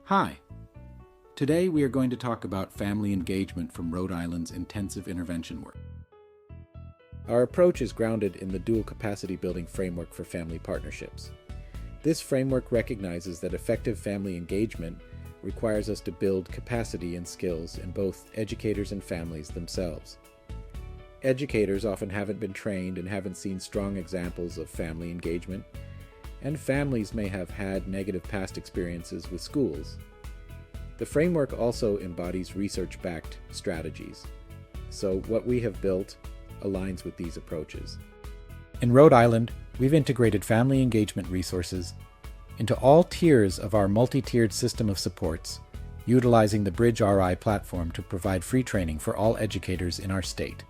Hi. Today we are going to talk about family engagement from Rhode Island's intensive intervention work. Our approach is grounded in the dual capacity building framework for family partnerships. This framework recognizes that effective family engagement requires us to build capacity and skills in both educators and families themselves. Educators often haven't been trained and haven't seen strong examples of family engagement, and families may have had negative past experiences with schools. The framework also embodies research-backed strategies, so what we have built aligns with these approaches. In Rhode Island, we've integrated family engagement resources into all tiers of our multi-tiered system of supports, utilizing the Bridge RI platform to provide free training for all educators in our state.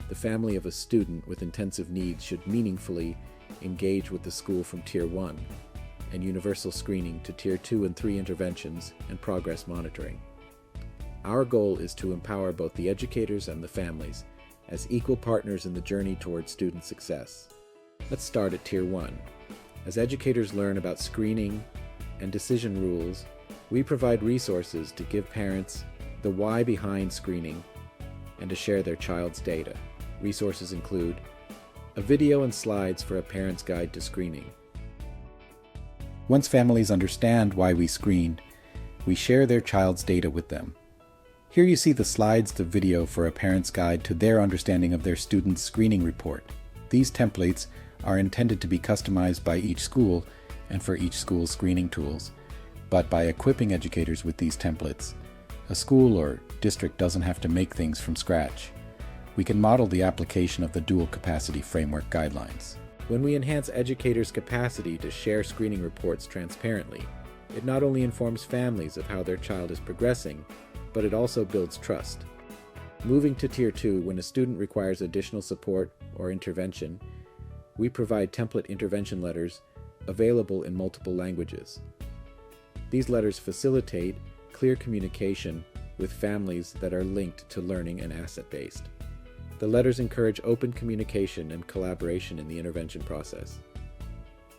The family of a student with intensive needs should meaningfully engage with the school from Tier 1 and universal screening to Tier 2 and 3 interventions and progress monitoring. Our goal is to empower both the educators and the families as equal partners in the journey towards student success. Let's start at Tier 1. As educators learn about screening and decision rules, we provide resources to give parents the why behind screening and to share their child's data. Resources include a video and slides for a parent's guide to screening. Once families understand why we screen, we share their child's data with them. Here you see the slides to video for a parent's guide to their understanding of their student's screening report. These templates are intended to be customized by each school and for each school's screening tools, but by equipping educators with these templates, a school or district doesn't have to make things from scratch. We can model the application of the dual capacity framework guidelines. When we enhance educators' capacity to share screening reports transparently, it not only informs families of how their child is progressing, but it also builds trust. Moving to Tier 2, when a student requires additional support or intervention, we provide template intervention letters available in multiple languages. These letters facilitate clear communication with families that are linked to learning and asset-based. The letters encourage open communication and collaboration in the intervention process.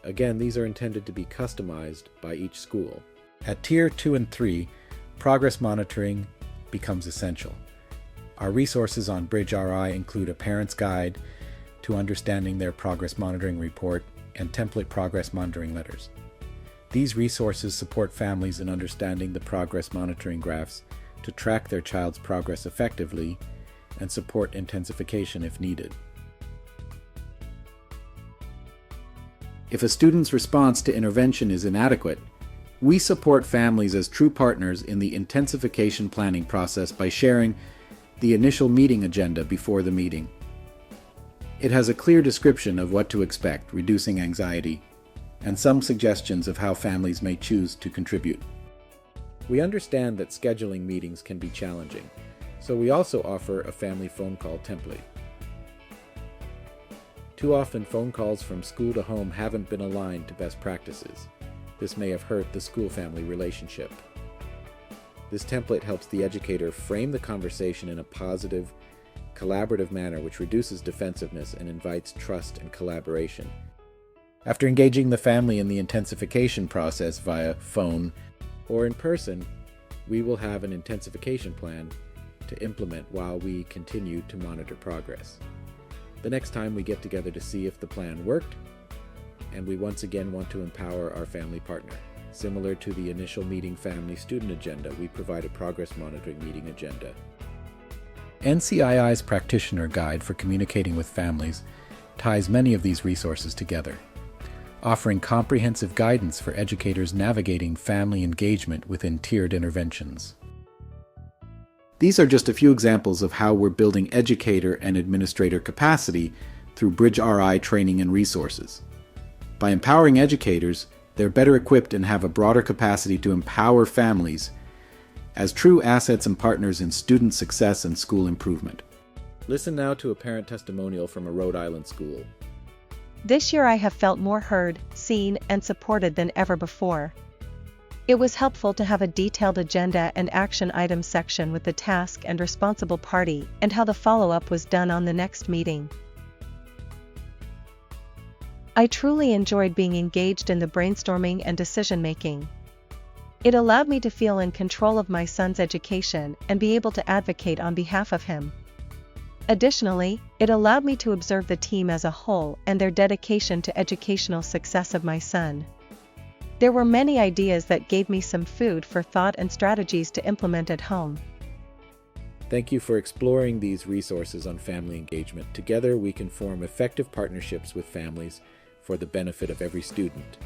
Again, these are intended to be customized by each school. At Tier 2 and 3, progress monitoring becomes essential. Our resources on Bridge RI include a parent's guide to understanding their progress monitoring report and template progress monitoring letters. These resources support families in understanding the progress monitoring graphs to track their child's progress effectively and support intensification if needed. If a student's response to intervention is inadequate, we support families as true partners in the intensification planning process by sharing the initial meeting agenda before the meeting. It has a clear description of what to expect, reducing anxiety, and some suggestions of how families may choose to contribute. We understand that scheduling meetings can be challenging, so we also offer a family phone call template. Too often, phone calls from school to home haven't been aligned to best practices. This may have hurt the school-family relationship. This template helps the educator frame the conversation in a positive, collaborative manner which reduces defensiveness and invites trust and collaboration. After engaging the family in the intensification process via phone or in person, we will have an intensification plan to implement while we continue to monitor progress. The next time we get together to see if the plan worked, and we once again want to empower our family partner. Similar to the initial meeting family-student agenda, we provide a progress monitoring meeting agenda. NCII's Practitioner Guide for Communicating with Families ties many of these resources together, offering comprehensive guidance for educators navigating family engagement within tiered interventions. These are just a few examples of how we're building educator and administrator capacity through Bridge RI training and resources. By empowering educators, they're better equipped and have a broader capacity to empower families as true assets and partners in student success and school improvement. Listen now to a parent testimonial from a Rhode Island school. This year I have felt more heard, seen, and supported than ever before. It was helpful to have a detailed agenda and action items section with the task and responsible party and how the follow-up was done on the next meeting. I truly enjoyed being engaged in the brainstorming and decision-making. It allowed me to feel in control of my son's education and be able to advocate on behalf of him. Additionally, it allowed me to observe the team as a whole and their dedication to educational success of my son. There were many ideas that gave me some food for thought and strategies to implement at home. Thank you for exploring these resources on family engagement. Together, we can form effective partnerships with families for the benefit of every student.